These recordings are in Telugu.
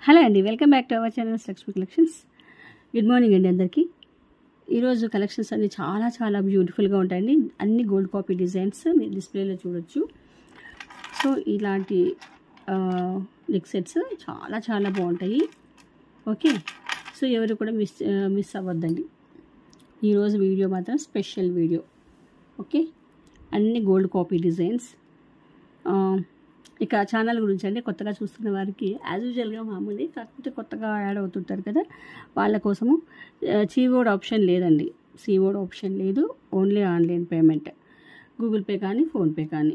హలో అండి, welcome back to our channel Lakshmi collections. Good morning అండి అందరికీ. ఈరోజు కలెక్షన్స్ అన్నీ చాలా చాలా బ్యూటిఫుల్గా ఉంటాయండి. అన్ని గోల్డ్ కాపీ డిజైన్స్ మీరు డిస్ప్లేలో చూడొచ్చు. సో ఇలాంటి నెక్ సెట్స్ చాలా చాలా బాగుంటాయి. ఓకే, సో ఎవరు కూడా మిస్ అవ్వద్దండి. ఈరోజు వీడియో మాత్రం స్పెషల్ వీడియో. ఓకే, అన్ని గోల్డ్ కాపీ డిజైన్స్. ఇక ఛానల్ గురించి అంటే కొత్తగా చూస్తున్న వారికి యాజ్ యూజువల్గా మామూలు, కాకపోతే కొత్తగా యాడ్ అవుతుంటారు కదా, వాళ్ళ కోసము సీఓడి ఆప్షన్ లేదండి. సీఓడి ఆప్షన్ లేదు, only online payment. Google pay కానీ ఫోన్పే కానీ.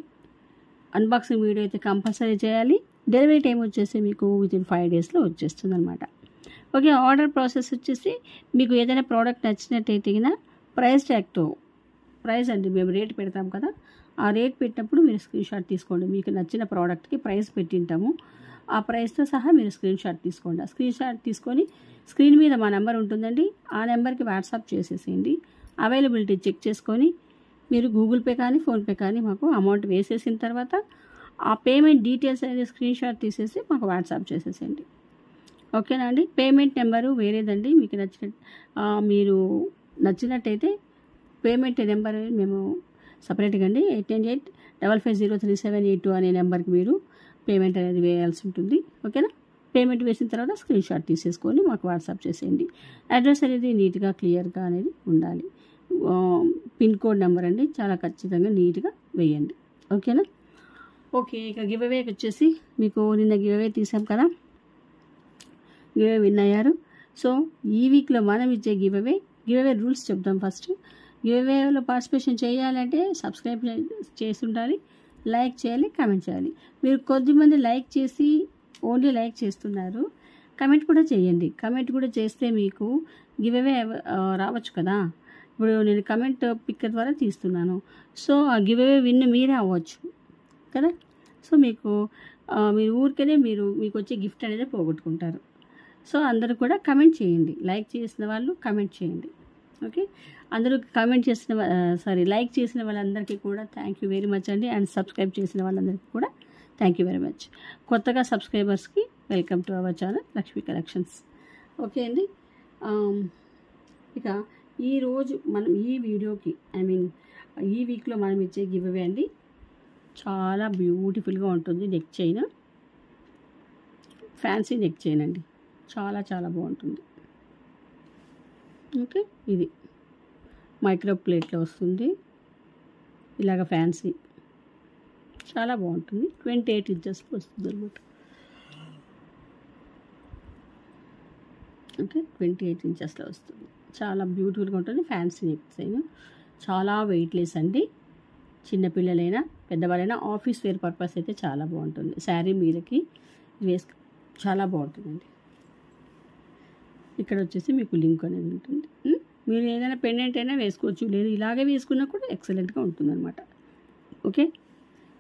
అన్బాక్సింగ్ వీడియో అయితే కంపల్సరీ చేయాలి. డెలివరీ టైం వచ్చేసి మీకు వితిన్ 5 daysలో వచ్చేస్తుంది అనమాట. ఓకే, ఆర్డర్ ప్రాసెస్ వచ్చేసి మీకు ఏదైనా ప్రోడక్ట్ నచ్చినట్టయితే ప్రైస్ ట్యాగ్తో, ప్రైస్ అండి మేము రేట్ పెడతాం కదా, ఆ రేట్ పెట్టినప్పుడు మీరు స్క్రీన్ షాట్ తీసుకోండి. మీకు నచ్చిన ప్రోడక్ట్కి ప్రైస్ పెట్టింటాము, ఆ ప్రైస్తో సహా మీరు స్క్రీన్ షాట్ తీసుకోండి. ఆ స్క్రీన్ షాట్ తీసుకొని స్క్రీన్ మీద మా నెంబర్ ఉంటుందండి, ఆ నెంబర్కి వాట్సాప్ చేసేసేయండి. అవైలబిలిటీ చెక్ చేసుకొని మీరు గూగుల్ పే కానీ ఫోన్పే కానీ మాకు అమౌంట్ వేసేసిన తర్వాత ఆ పేమెంట్ డీటెయిల్స్ అనేది స్క్రీన్ షాట్ తీసేసి మాకు వాట్సాప్ చేసేసేయండి. ఓకేనా అండి. పేమెంట్ నెంబరు వేరేదండి, మీకు మీరు నచ్చినట్టయితే పేమెంట్ నెంబర్ మేము సపరేట్గా అండి 8885503782 అనే నెంబర్కి మీరు పేమెంట్ అనేది వేయాల్సి ఉంటుంది. ఓకేనా. పేమెంట్ వేసిన తర్వాత స్క్రీన్ షాట్ తీసేసుకొని మాకు వాట్సాప్ చేసేయండి. అడ్రస్ అనేది నీట్గా క్లియర్గా అనేది ఉండాలి. పిన్ కోడ్ నెంబర్ అండి చాలా ఖచ్చితంగా నీట్గా వేయండి. ఓకేనా. ఓకే, ఇక గివ్ అవేకి వచ్చేసి మీకు నిన్న గివ్ అవే తీసాం కదా, గివ్ అవే విన్ అయ్యారు. సో ఈ వీక్లో మనం ఇచ్చే గివ్ అవే రూల్స్ చెప్దాం. ఫస్ట్ గివ్ అవేలో పార్టిసిపేషన్ చేయాలంటే సబ్స్క్రైబ్ చేసి ఉండాలి, లైక్ చేయాలి, కామెంట్ చేయాలి. మీరు కొద్దిమంది లైక్ చేసి ఓన్లీ లైక్ చేస్తున్నారు, కమెంట్ కూడా చేయండి. కమెంట్ కూడా చేస్తే మీకు గివ్ అవే రావచ్చు కదా. ఇప్పుడు నేను కమెంట్ పిక్ ద్వారా తీస్తున్నాను, సో ఆ గివ్ అవే విన్ మీరే అవ్వచ్చు కదా. సో మీకు మీరు ఊరికనే మీకు వచ్చే గిఫ్ట్ అనేది పోగొట్టుకుంటారు. సో అందరూ కూడా కమెంట్ చేయండి. లైక్ చేసిన వాళ్ళు కమెంట్ చేయండి. ఓకే, అందరూ కమెంట్ చేసిన లైక్ చేసిన వాళ్ళందరికీ కూడా థ్యాంక్ యూ వెరీ మచ్ అండి. అండ్ సబ్స్క్రైబ్ చేసిన వాళ్ళందరికీ కూడా థ్యాంక్ యూ వెరీ మచ్. కొత్తగా సబ్స్క్రైబర్స్కి welcome to our channel Lakshmi collections. Okay అండి. ఇక ఈరోజు మనం ఈ వీడియోకి ఈ వీక్లో మనం ఇచ్చే గివ్ అవే అండి చాలా బ్యూటిఫుల్గా ఉంటుంది. Neck chain, fancy neck chain అండి, చాలా చాలా బాగుంటుంది. ఓకే, ఇది మైక్రో ప్లేట్లో వస్తుంది, ఇలాగ ఫ్యాన్సీ, చాలా బాగుంటుంది. 28 inches వస్తుంది అనమాట. ఓకే, 28 inchesలో వస్తుంది. చాలా బ్యూటిఫుల్గా ఉంటుంది. ఫ్యాన్సీ నెక్ చైన్, చాలా వెయిట్లెస్ అండి. చిన్నపిల్లలైనా పెద్దవాళ్ళైనా ఆఫీస్ వేర్ పర్పస్ అయితే చాలా బాగుంటుంది. శారీ మీదకి చాలా బాగుంటుందండి. ఇక్కడ వచ్చేసి మీకు లింక్ అనేది ఉంటుంది. మీరు ఏదైనా పెండెంట్ అయినా వేసుకోవచ్చు, లేదు ఇలాగే వేసుకున్నా కూడా ఎక్సలెంట్గా ఉంటుందన్నమాట. ఓకే,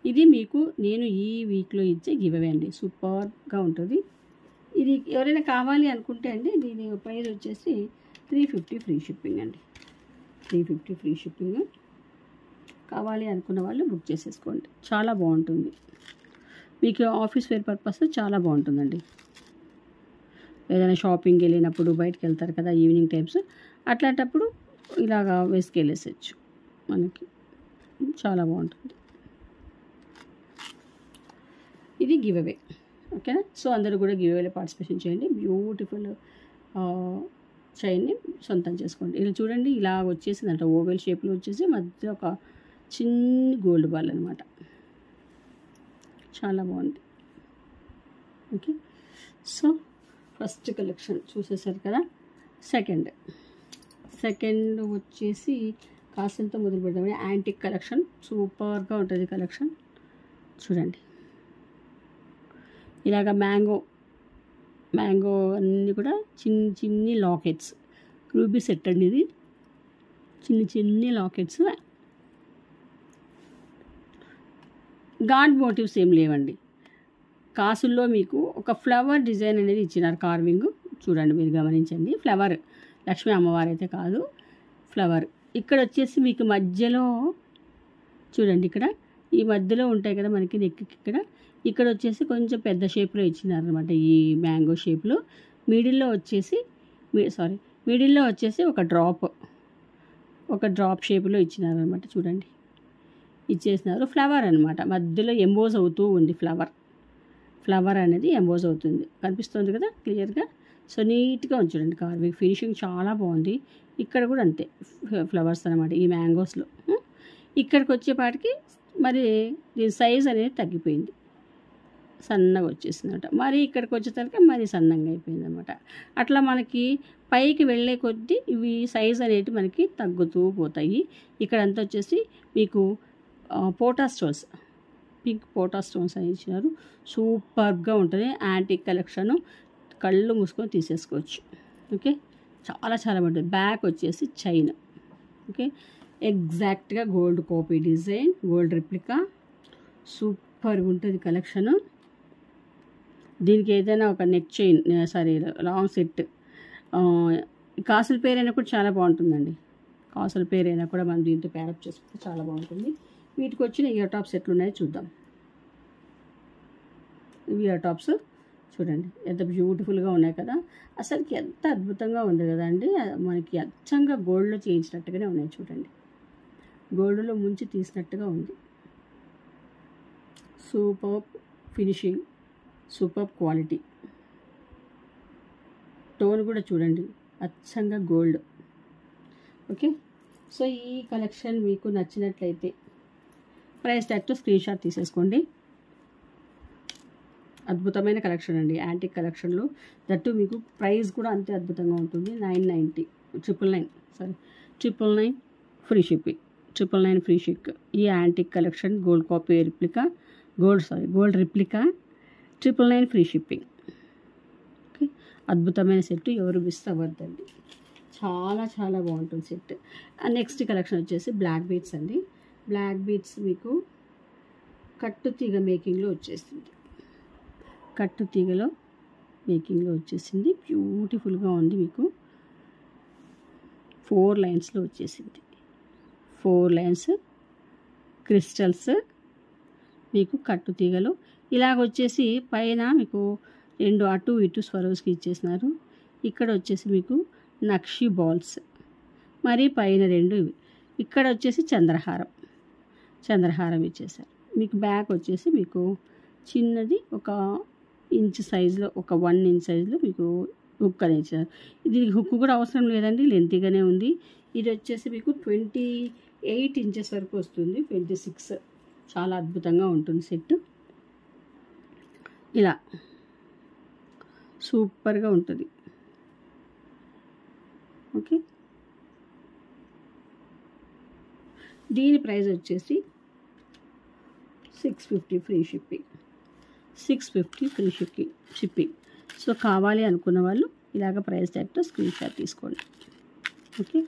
ఇది మీకు నేను ఈ వీక్లో ఇచ్చే గివ్ అవే అండి. సూపర్గా ఉంటుంది. ఇది ఎవరైనా కావాలి అనుకుంటే అండి, దీని ప్రైస్ వచ్చేసి 350 ఫ్రీ షిప్పింగ్ అండి. 350 ఫ్రీ షిప్పింగ్. కావాలి అనుకున్న వాళ్ళు బుక్ చేసేసుకోండి. చాలా బాగుంటుంది. మీకు ఆఫీస్ వేర్ పర్పస్ చాలా బాగుంటుందండి. ఏదైనా షాపింగ్కి వెళ్ళినప్పుడు బయటకు వెళ్తారు కదా ఈవినింగ్ టైమ్స్, అట్లాంటప్పుడు ఇలాగా వేసుకెళ్ళేసచ్చు. మనకి చాలా బాగుంటుంది. ఇది గివ్ అవే. ఓకేనా. సో అందరూ కూడా గివ్ అవేలో పార్టిసిపేషన్ చేయండి. బ్యూటిఫుల్ చైన్ని సొంతం చేసుకోండి. ఇలా చూడండి, ఇలా వచ్చేసిందంట ఓవెల్ షేప్లో వచ్చేసి మధ్య ఒక చిన్న గోల్డ్ బాల్ అనమాట. చాలా బాగుంది. ఓకే, సో ఫస్ట్ కలెక్షన్ చూసేసారు కదా. సెకండ్ వచ్చేసి కాసంతో మొదలు పెడదామని యాంటిక్ కలెక్షన్. సూపర్గా ఉంటుంది కలెక్షన్. చూడండి, ఇలాగ మ్యాంగో అన్నీ కూడా చిన్ని లాకెట్స్, రూబీ సెట్ అండి. ఇది చిన్ని లాకెట్స్. గాడ్ మోటివ్స్ ఏం లేవండి. కాసుల్లో మీకు ఒక ఫ్లవర్ డిజైన్ అనేది ఇచ్చినారు, కార్వింగ్. చూడండి, మీరు గమనించండి. ఫ్లవర్, లక్ష్మీ అమ్మవారు అయితే కాదు, ఫ్లవర్. ఇక్కడ వచ్చేసి మీకు మధ్యలో చూడండి, ఇక్కడ ఈ మధ్యలో ఉంటాయి కదా మనకి నెక్కి, ఇక్కడ ఇక్కడ వచ్చేసి కొంచెం పెద్ద షేప్లో ఇచ్చినారనమాట, ఈ మ్యాంగో షేప్లో. మిడిల్లో వచ్చేసి మిడిల్లో వచ్చేసి ఒక డ్రాప్ షేప్లో ఇచ్చినారనమాట. చూడండి, ఇచ్చేసినారు. ఫ్లవర్ అనమాట, మధ్యలో ఎంబోజ్ అవుతూ ఉంది. ఫ్లవర్ అనేది ఎంబోజ్ అవుతుంది, కనిపిస్తుంది కదా క్లియర్గా. సో నీట్గా ఉంది చూడండి, కార్వింగ్ ఫినిషింగ్ చాలా బాగుంది. ఇక్కడ కూడా అంతే ఫ్లవర్స్ అనమాట ఈ మ్యాంగోస్లో. ఇక్కడికి వచ్చేపాటికి మరి దీని సైజ్ అనేది తగ్గిపోయింది, సన్నగా వచ్చేసిందన్నమాట. మరి ఇక్కడికి వచ్చేసరికి మరి సన్నంగా అయిపోయింది అనమాట. అట్లా మనకి పైకి వెళ్ళే కొద్దీ ఇవి సైజ్ అనేవి మనకి తగ్గుతూ పోతాయి. ఇక్కడంతా వచ్చేసి మీకు పోటా స్టోన్స్, పింక్ పోటా స్టోన్స్ అని ఇచ్చినారు. సూపర్గా ఉంటుంది, యాంటిక్ కలెక్షన్, కళ్ళు మూసుకొని తీసేసుకోవచ్చు. ఓకే, చాలా చాలా బాగుంటుంది. బ్యాక్ వచ్చేసి చైన్. ఓకే, ఎగ్జాక్ట్గా gold copy design, gold replica, సూపర్గా ఉంటుంది కలెక్షను. దీనికి ఏదైనా ఒక నెక్ చైన్, లాంగ్ సెట్, కాసుల పేరు అయినా కూడా చాలా బాగుంటుందండి. కాసుల పేరు అయినా కూడా మనం దీంతో ప్యారప్ చేసుకుంటే చాలా బాగుంటుంది. వీటికి వచ్చిన ఇయర్ టాప్స్ ఎట్లున్నాయో చూద్దాం. ఇయర్ టాప్స్ చూడండి ఎంత బ్యూటిఫుల్గా ఉన్నాయి కదా, అసలుకి ఎంత అద్భుతంగా ఉంది కదా అండి. మనకి అచ్చంగా గోల్డ్లో చేయించినట్టుగానే ఉన్నాయి చూడండి, గోల్డ్లో ముంచి తీసినట్టుగా ఉంది. Super finishing, super quality, tone కూడా చూడండి అచ్చంగా గోల్డ్. ఓకే, సో ఈ కలెక్షన్ మీకు నచ్చినట్లయితే ప్రైస్ ట్యాగ్తో స్క్రీన్ షాట్ తీసేసుకోండి. అద్భుతమైన కలెక్షన్ అండి, యాంటిక్ కలెక్షన్లో. దట్టు మీకు ప్రైస్ కూడా అంతే అద్భుతంగా ఉంటుంది. 990, 999 ఫ్రీ షిప్పింగ్, 999 ఫ్రీ షిప్. ఈ antique collection gold copy replica, gold replica, 999 free shipping. Okay, అద్భుతమైన సెట్, ఎవరు మిస్ అవ్వద్దండి, చాలా చాలా బాగుంటుంది సెట్. నెక్స్ట్ కలెక్షన్ వచ్చేసి బ్లాక్ బీడ్స్ అండి. బ్లాక్ బీడ్స్ మీకు కట్టు తీగ మేకింగ్లో వచ్చేసింది, కట్టు తీగలో మేకింగ్లో వచ్చేసింది. బ్యూటిఫుల్గా ఉంది, మీకు 4 లైన్స్లో వచ్చేసింది. 4 లైన్స్ క్రిస్టల్స్ మీకు కట్టు తీగలో ఇలాగ వచ్చేసి పైన మీకు 2 అటు ఇటు స్వరోస్కి ఇచ్చేసినారు. ఇక్కడ వచ్చేసి మీకు నక్షి బాల్స్, మరి పైన 2 ఇవి. ఇక్కడ వచ్చేసి చంద్రహారం ఇచ్చేసారు. మీకు బ్యాక్ వచ్చేసి మీకు చిన్నది ఒక ఇంచ్ సైజులో, ఒక 1 ఇంచ్ సైజులో మీకు హుక్ అని ఇచ్చారు. దీనికి హుక్ కూడా అవసరం లేదండి, లెంతీగానే ఉంది. ఇది వచ్చేసి మీకు 28 ఇంచెస్ వరకు వస్తుంది, 26. చాలా అద్భుతంగా ఉంటుంది సెట్, ఇలా సూపర్గా ఉంటుంది. ఓకే, దీని ప్రైస్ వచ్చేసి 650 free shipping, 650 free shipping. So కావాలి అనుకున్న వాళ్ళు ఇలాగ ప్రైస్ ట్యాగ్తో స్క్రీన్ షాట్ తీసుకోండి. ఓకే,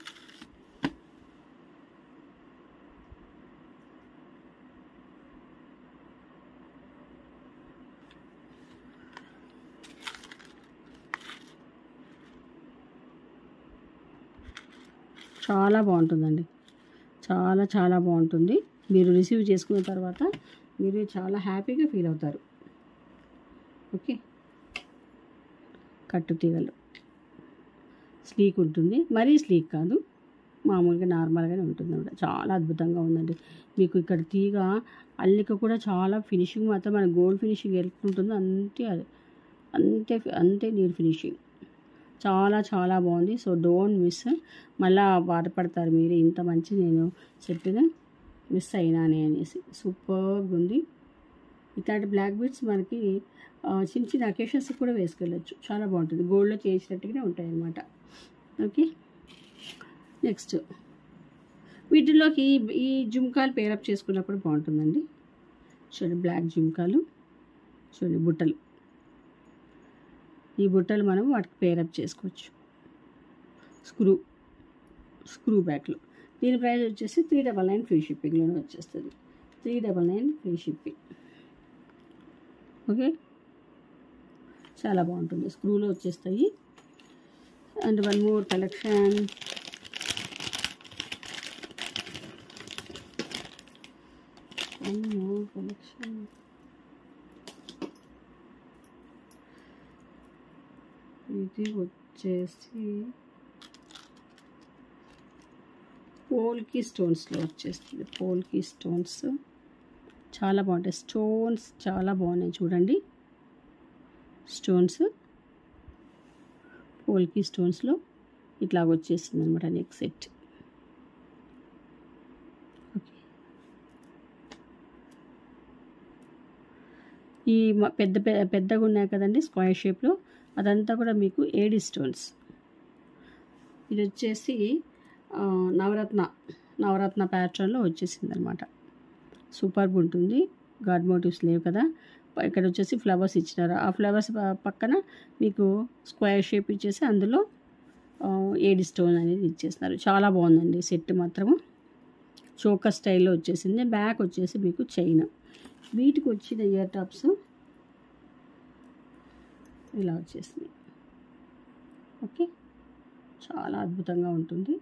చాలా బాగుంటుందండి, చాలా చాలా బాగుంటుంది. మీరు రిసీవ్ చేసుకున్న తర్వాత మీరు చాలా హ్యాపీగా ఫీల్ అవుతారు. ఓకే, కట్టు తీగలు స్లీక్ ఉంటుంది, మరీ స్లీక్ కాదు, మామూలుగా నార్మల్గానే ఉంటుంది అన్నమాట. చాలా అద్భుతంగా ఉందండి. మీకు ఇక్కడ తీగ అల్లిక కూడా చాలా ఫినిషింగ్ మాత్రం మన గోల్డ్ ఫినిషింగ్ ఎట్లుంటుందో అంతే నీట్ ఫినిషింగ్, చాలా చాలా బాగుంది. So don't miss. మళ్ళీ బాధపడతారు మీరు, ఇంత మంచి నేను చెప్పిన మిస్ అయినానే అనేసి. సూపర్గా ఉంది. ఇట్లాంటి బ్లాక్ బీడ్స్ మనకి చిన్న చిన్న అకేషన్స్ కూడా వేసుకెళ్ళచ్చు, చాలా బాగుంటుంది. గోల్డ్లో చేసినట్టుగానే ఉంటాయి అన్నమాట. ఓకే, నెక్స్ట్ వీటిలోకి ఈ జుమ్కాలు పేరప్ చేసుకున్నప్పుడు బాగుంటుందండి. చూడండి బ్లాక్ జుమ్కాలు, చూడండి బుట్టలు, ఈ బుట్టలు మనం వాటికి పేరప్ చేసుకోవచ్చు. స్క్రూ బ్యాక్లో. దీని ప్రైస్ వచ్చేసి 399 ఫ్రీ షిప్పింగ్లోనే వచ్చేస్తుంది, 399 ఫ్రీ షిప్పింగ్. ఓకే, చాలా బాగుంటుంది, స్క్రూలో వచ్చేస్తాయి. అండ్ వన్ మోర్ కలెక్షన్, ఇది వచ్చేసి పోల్కి స్టోన్స్లో వచ్చేస్తుంది. పోల్కి స్టోన్స్ చాలా బాగుంటాయి. స్టోన్స్ చాలా బాగున్నాయి చూడండి. స్టోన్స్ పోల్కి స్టోన్స్లో ఇట్లాగ వచ్చేసింది అనమాట నెక్ సెట్. ఓకే, ఈ పెద్దగా ఉన్నాయి కదండి స్క్వేర్ షేప్లో, అదంతా కూడా మీకు ఏడి స్టోన్స్. ఇది వచ్చేసి నవరత్న ప్యాటర్న్లో వచ్చేసింది అనమాట. సూపర్గా ఉంటుంది. గాడ్ మోటివ్స్ లేవు కదా, ఇక్కడ వచ్చేసి ఫ్లవర్స్ ఇచ్చినారు. ఆ ఫ్లవర్స్ పక్కన మీకు స్క్వేర్ షేప్ ఇచ్చేసి అందులో ఏడి స్టోన్ అనేది ఇచ్చేస్తున్నారు. చాలా బాగుందండి సెట్ మాత్రము. చోకర్ స్టైల్లో వచ్చేసింది. బ్యాక్ వచ్చేసి మీకు చైన్. వీటికి వచ్చిన ఇయర్ టాప్స్ ఇలా వచ్చేసింది. ఓకే, చాలా అద్భుతంగా ఉంటుంది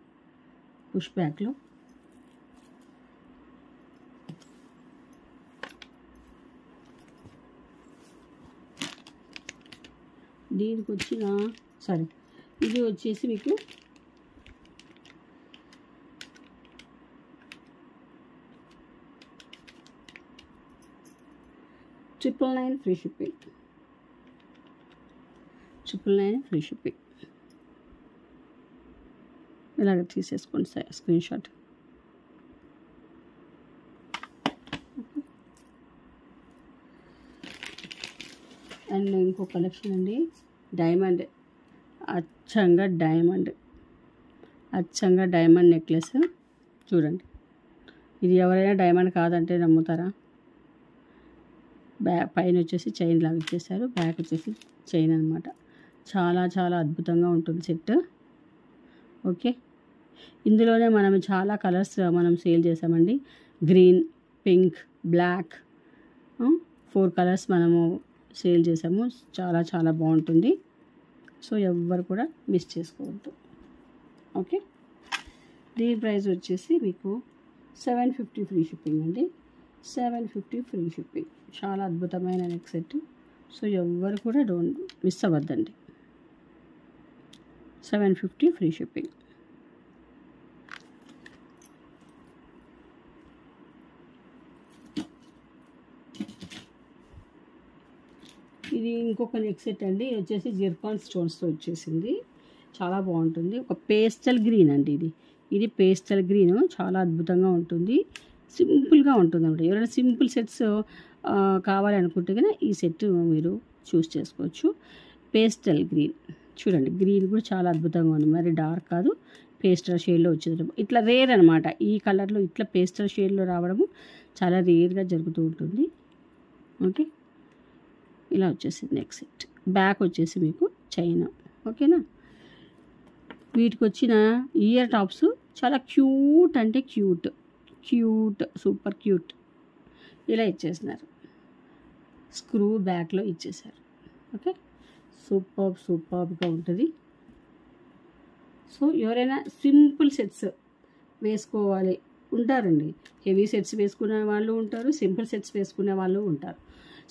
పుష్ బ్యాక్లో. దీనికి వచ్చిన ఇది వచ్చేసి మీకు $999 ఫ్రీ షిప్పింగ్. $999 free shipping. ఇలాగ తీసేసుకోండి స్క్రీన్ షాట్. అండ్ ఇంకో కలెక్షన్ అండి, డైమండ్, అచ్చంగా డైమండ్ నెక్లెస్ చూడండి. ఇది ఎవరైనా డైమండ్ కాదంటే నమ్ముతారా? పైన వచ్చేసి చైన్ లాగా ఇచ్చేసారు, బ్యాక్ వచ్చేసి చైన్ అనమాట. చాలా చాలా అద్భుతంగా ఉంటుంది సెట్. ఓకే, ఇందులోనే మనం చాలా కలర్స్ మనం సేల్ చేసామండి. గ్రీన్, పింక్, బ్లాక్, 4 కలర్స్ మనము సేల్ చేసాము. చాలా చాలా బాగుంటుంది. సో ఎవ్వరు కూడా మిస్ చేసుకోవద్దు. ఓకే, దీని ప్రైస్ వచ్చేసి మీకు $750 ఫ్రీ షిప్పింగ్ అండి. $750 ఫ్రీ షిప్పింగ్. చాలా అద్భుతమైన నెక్ సెట్. సో ఎవ్వరు కూడా మిస్ అవ్వద్దండి. $750 free shipping. ఇది ఇంకొక నెక్ సెట్ అండి. ఇది వచ్చేసి జిర్కాన్ స్టోన్స్తో వచ్చేసింది. చాలా బాగుంటుంది. ఒక పేస్టల్ గ్రీన్ అండి. ఇది పేస్టల్ గ్రీన్. చాలా అద్భుతంగా ఉంటుంది. సింపుల్గా ఉంటుంది అన్నమాట. ఎవరైనా సింపుల్ సెట్స్ కావాలనుకుంటే కనుక ఈ సెట్ మీరు చూస్ చేసుకోవచ్చు. పేస్టల్ గ్రీన్ చూడండి. గ్రీన్ కూడా చాలా అద్భుతంగా ఉంది. మరి డార్క్ కాదు, పేస్టల్ షేడ్లో వచ్చేది. ఇట్లా రేర్ అనమాట. ఈ కలర్లో ఇట్లా పేస్టల్ షేడ్లో రావడము చాలా రేర్గా జరుగుతూ ఉంటుంది. ఓకే, ఇలా వచ్చేసింది నెక్ సెట్. బ్యాక్ వచ్చేసి మీకు చైన్. ఓకేనా. వీటికి వచ్చిన ఇయర్ టాప్స్ చాలా క్యూట్ అంటే క్యూట్, సూపర్ క్యూట్ ఇలా ఇచ్చేసినారు. స్క్రూ బ్యాక్లో ఇచ్చేసారు. ఓకే, సూపర్గా ఉంటుంది. సో ఎవరైనా సింపుల్ సెట్స్ వేసుకోవాలి ఉంటారండి. హెవీ సెట్స్ వేసుకునే వాళ్ళు ఉంటారు, సింపుల్ సెట్స్ వేసుకునే వాళ్ళు ఉంటారు.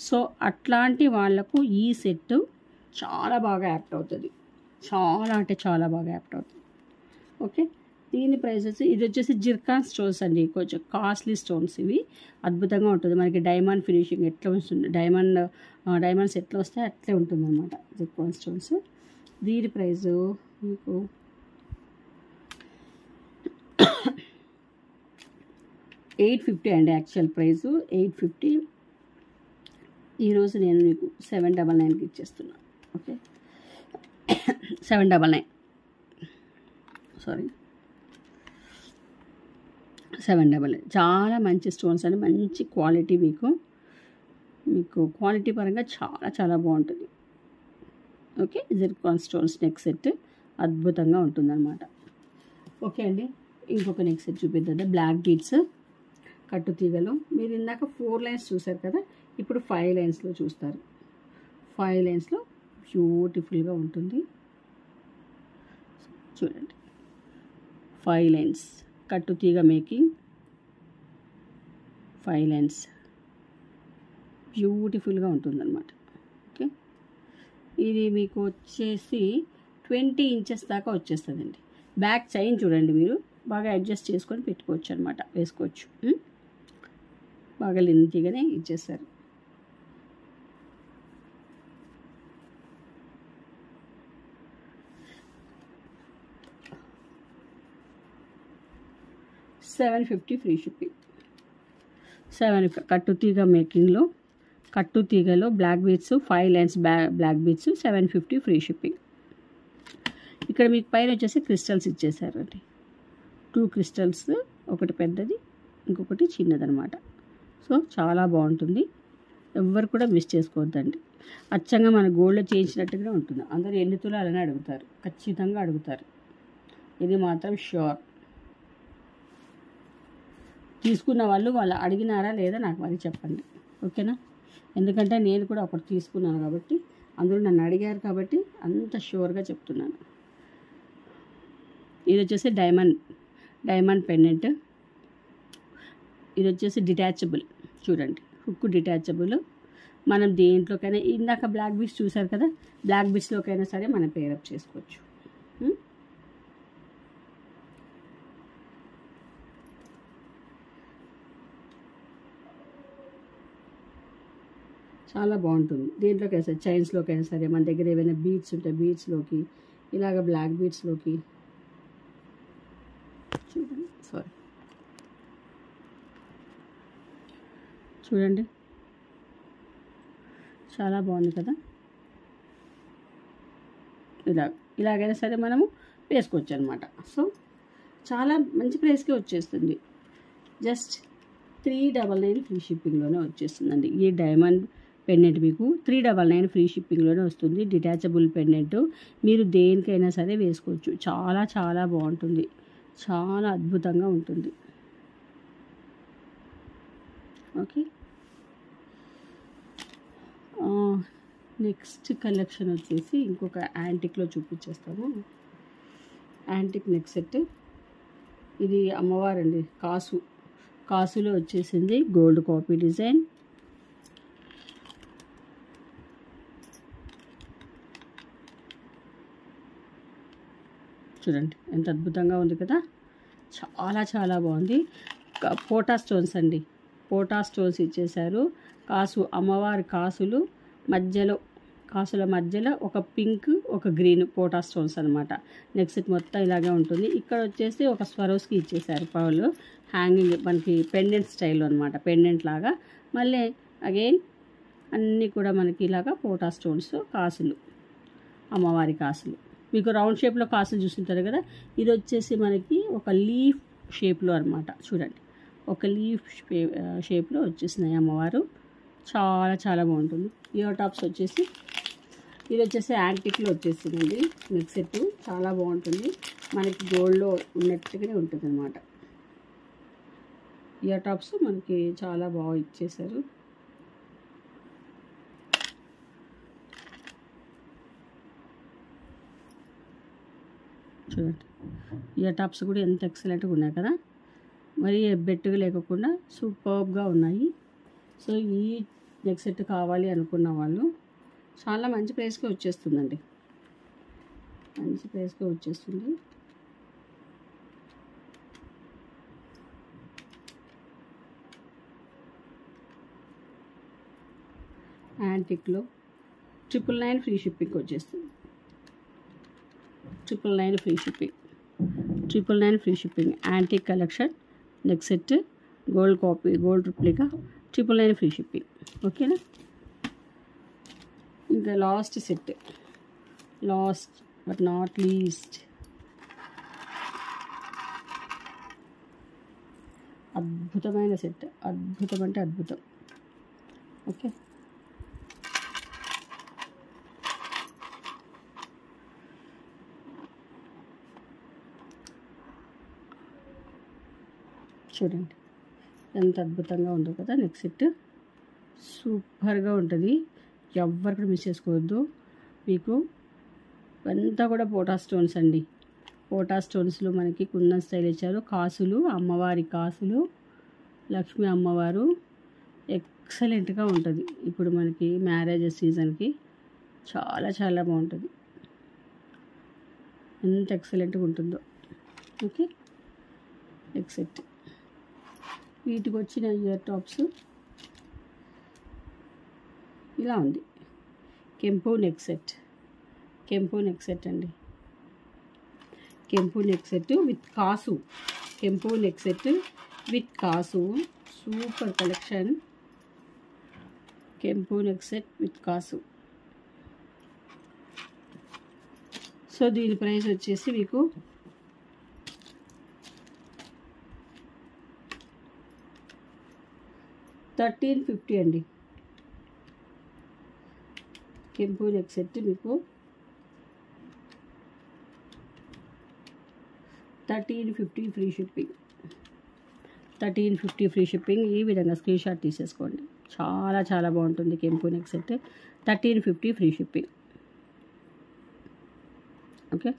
సో అట్లాంటి వాళ్లకు ఈ సెట్ చాలా బాగా యాప్ట్ అవుతుంది. చాలా అంటే చాలా బాగా యాప్ట్ అవుతుంది. ఓకే, దీని ప్రైస్ వచ్చి ఇది వచ్చేసి జిర్కాన్ స్టోన్స్ అండి. కొంచెం కాస్ట్లీ స్టోన్స్ ఇవి. అద్భుతంగా ఉంటుంది. మనకి డైమండ్ ఫినిషింగ్ ఎట్లా వస్తుంది, డైమండ్స్ ఎట్లా వస్తాయి అట్లే ఉంటుంది అనమాట జిర్కాన్ స్టోన్స్. దీని ప్రైస్ మీకు $850 అండి. Actual price $850. ఈరోజు నేను మీకు $799కి ఇచ్చేస్తున్నాను. ఓకే, $799 చాలా మంచి స్టోన్స్ అండి. మంచి క్వాలిటీ. మీకు క్వాలిటీ పరంగా చాలా చాలా బాగుంటుంది. Okay, Zircon stones neck set అద్భుతంగా ఉంటుందన్నమాట. ఓకే అండి, ఇంకొక నెక్ సెట్ చూపిద్దాం. బ్లాక్ బీడ్స్ కట్టు తీగలు. మీరు ఇందాక 4 లైన్స్ చూసారు కదా, ఇప్పుడు 5 లైన్స్లో చూస్తారు. 5 లైన్స్లో బ్యూటిఫుల్గా ఉంటుంది. చూడండి, 5 లైన్స్ కట్టు తీగ మేకింగ్. 5 లైన్స్ బ్యూటిఫుల్గా ఉంటుందన్నమాట. ఓకే, ఇది మీకు వచ్చేసి 20 ఇంచెస్ దాకా వచ్చేస్తుందండి. బ్యాక్ చైన్ చూడండి, మీరు బాగా అడ్జస్ట్ చేసుకొని పెట్టుకోవచ్చు అనమాట, వేసుకోవచ్చు. బాగా లెంతీగానే ఇచ్చేస్తారు. $750 ఫ్రీ షిప్పింగ్. కట్టు తీగ మేకింగ్లో, కట్టు తీగలో black beads 5 lines black beads, $750 free shipping. ఇక్కడ మీకు పైన వచ్చేసి క్రిస్టల్స్ ఇచ్చేసారండి. 2 క్రిస్టల్స్, ఒకటి పెద్దది ఇంకొకటి చిన్నదనమాట. సో చాలా బాగుంటుంది, ఎవ్వరు కూడా మిస్ చేసుకోవద్దండి. అచ్చంగా మన గోల్డ్లో చేయించినట్టుగా ఉంటుంది. అందరూ ఎన్ని తులాలని అడుగుతారు, ఖచ్చితంగా అడుగుతారు. ఇది మాత్రం ష్యూర్. తీసుకున్న వాళ్ళు అడిగినారా లేదా నాకు మరి చెప్పండి, ఓకేనా? ఎందుకంటే నేను కూడా ఒకటి తీసుకున్నాను కాబట్టి, అందరూ నన్ను అడిగారు కాబట్టి అంత షూర్గా చెప్తున్నాను. ఇది వచ్చేసి డైమండ్ పెండెంట్. ఇది వచ్చేసి డిటాచబుల్, చూడండి, హుక్ డిటాచబుల్. మనం దేంట్లోకైనా, ఇందాక బ్లాక్ బీడ్స్ చూసారు కదా, బ్లాక్ బీడ్స్లోకైనా సరే మనం పేరప్ చేసుకోవచ్చు. చాలా బాగుంటుంది. దేంట్లోకైనా సరే, చైన్స్లోకైనా సరే, మన దగ్గర ఏమైనా బీడ్స్ ఉంటే బీడ్స్లోకి, ఇలాగ బ్లాక్ బీడ్స్లోకి చూడండి, చాలా బాగుంది కదా. ఇలాగైనా సరే మనము వేసుకోవచ్చు అనమాట. సో చాలా మంచి ప్రైస్కే వచ్చేస్తుంది. జస్ట్ $399 ఫ్రీ షిప్పింగ్లోనే వచ్చేస్తుందండి. ఈ డైమండ్ పెండెంట్ మీకు $399 ఫ్రీ షిప్పింగ్లోనే వస్తుంది. డిటాచబుల్ పెండెంట్, మీరు దేనికైనా సరే వేసుకోవచ్చు. చాలా చాలా బాగుంటుంది, చాలా అద్భుతంగా ఉంటుంది. ఓకే, నెక్స్ట్ కలెక్షన్ వచ్చేసి ఇంకొక యాంటిక్లో చూపించేస్తాము. Antique neck set. ఇది అమ్మవారండి, కాసులో వచ్చేసింది, గోల్డ్ కాపీ డిజైన్. చూడండి ఎంత అద్భుతంగా ఉంది కదా, చాలా చాలా బాగుంది. పోటా స్టోన్స్ అండి, పోటా స్టోన్స్ ఇచ్చేశారు. అమ్మవారి కాసుల మధ్యలో ఒక పింక్, ఒక గ్రీన్ పోటా స్టోన్స్ అనమాట. నెక్స్ట్ మొత్తం ఇలాగే ఉంటుంది. ఇక్కడ వచ్చేసి ఒక స్వరోస్కి ఇచ్చేసారు పౌలు, హ్యాంగింగ్ మనకి పెండెంట్ స్టైల్లో అనమాట, పెండెంట్ లాగా. మళ్ళీ అగైన్ అన్నీ కూడా మనకి ఇలాగా పోటా స్టోన్స్, కాసులు, అమ్మవారి కాసులు. మీకు రౌండ్ షేప్లో కాసులు చూస్తుంటారు కదా, ఇది వచ్చేసి మనకి ఒక లీఫ్ షేప్లో అనమాట. చూడండి, ఒక లీఫ్ షేప్లో వచ్చేసినాయి అమ్మవారు. చాలా చాలా బాగుంటుంది. ఇయర్ టాప్స్ వచ్చేసి, ఇది వచ్చేసి యాంటిక్లో వచ్చేసిందండి నెక్ సెట్. చాలా బాగుంటుంది, మనకి గోల్డ్లో ఉన్నట్టుగానే ఉంటుంది అనమాట. ఇయర్ టాప్స్ మనకి చాలా బాగా ఇచ్చేసారు. చూడండి, ఇయర్ టాప్స్ కూడా ఎంత ఎక్సలెంట్గా ఉన్నాయి కదా, మరి బెట్టుగా లేకుండా సూపర్గా ఉన్నాయి. సో ఈ నెక్ సెట్ కావాలి అనుకున్న వాళ్ళు చాలా మంచి ప్రైస్కి వచ్చేస్తుందండి, మంచి ప్రైస్కి వచ్చేస్తుంది. యాంటిక్లో 999 ఫ్రీ షిప్పింగ్ వచ్చేస్తుంది. 999 free shipping, 999 free shipping. Antique collection neck set, gold copy, gold replica, 999 free shipping. ఓకేనా? ఇంకా last set, last but not least, అద్భుతమైన సెట్, అద్భుతం అంటే అద్భుతం. ఓకే, చూడండి ఎంత అద్భుతంగా ఉందో కదా నెక్ సెట్, సూపర్గా ఉంటుంది. ఎవ్వరు కూడా మిస్ చేసుకోవద్దు. మీకు అంతా కూడా పోటా స్టోన్స్ అండి, పోటా స్టోన్స్లో మనకి కుందన్ స్టైల్ ఇచ్చారు. కాసులు, అమ్మవారి కాసులు, లక్ష్మీ అమ్మవారు, ఎక్సలెంట్గా ఉంటుంది. ఇప్పుడు మనకి మ్యారేజ్ సీజన్కి చాలా చాలా బాగుంటుంది, ఎంత ఎక్సలెంట్గా ఉంటుందో. Okay, neck set. వీటికి వచ్చిన ఇయర్ టాప్స్ ఇలా ఉంది. కెంపు నెక్ సెట్, కెంపు నెక్ సెట్ అండి, కెంపు నెక్ సెట్ విత్ కాసు, కెంపు నెక్ సెట్ విత్ కాసు. సూపర్ కలెక్షన్, కెంపు నెక్ సెట్ విత్ కాసు. సో దీని ప్రైస్ వచ్చేసి మీకు 1350 అండి. కెంపు నెక్ సెట్ మీకు 1350 ఫ్రీ షిప్పింగ్, 1350 ఫ్రీ షిప్పింగ్. ఈ విధంగా స్క్రీన్ షాట్ తీసేసుకోండి. చాలా చాలా బాగుంటుంది కెంపు neck set, 1350 free shipping. Okay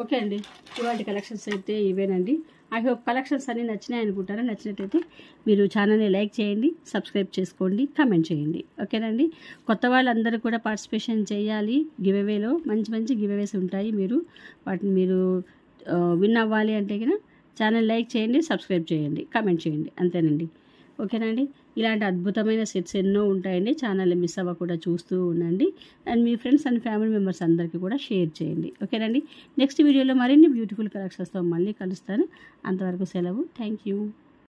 okay అండి, ఇవాళ కలెక్షన్స్ అయితే ఇవేనండి. ఐ హోప్ కలెక్షన్స్ అన్నీ నచ్చినాయి అనుకుంటారా. నచ్చినట్టయితే మీరు ఛానల్ని లైక్ చేయండి, సబ్స్క్రైబ్ చేసుకోండి, కామెంట్ చేయండి. ఓకేనండి. కొత్త వాళ్ళందరూ కూడా పార్టిసిపేషన్ చేయాలి. గివ్అవేలో మంచి మంచి గివ్అవేస్ ఉంటాయి. వాటిని మీరు విన్ అవ్వాలి అంటే కనుక ఛానల్ లైక్ చేయండి, సబ్స్క్రైబ్ చేయండి, కామెంట్ చేయండి, అంతేనండి. ఓకేనండి. ఇలాంటి అద్భుతమైన సెట్స్ ఎన్నో ఉంటాయండి. ఛానల్ని మిస్ అవ్వకుండా చూస్తూ ఉండండి. And me friends and family members అందరికీ కూడా షేర్ చేయండి. ఓకేనండి. నెక్స్ట్ వీడియోలో మరిన్ని బ్యూటిఫుల్ కలెక్షన్స్తో మళ్ళీ కలుస్తాను. అంతవరకు సెలవు. Thank you.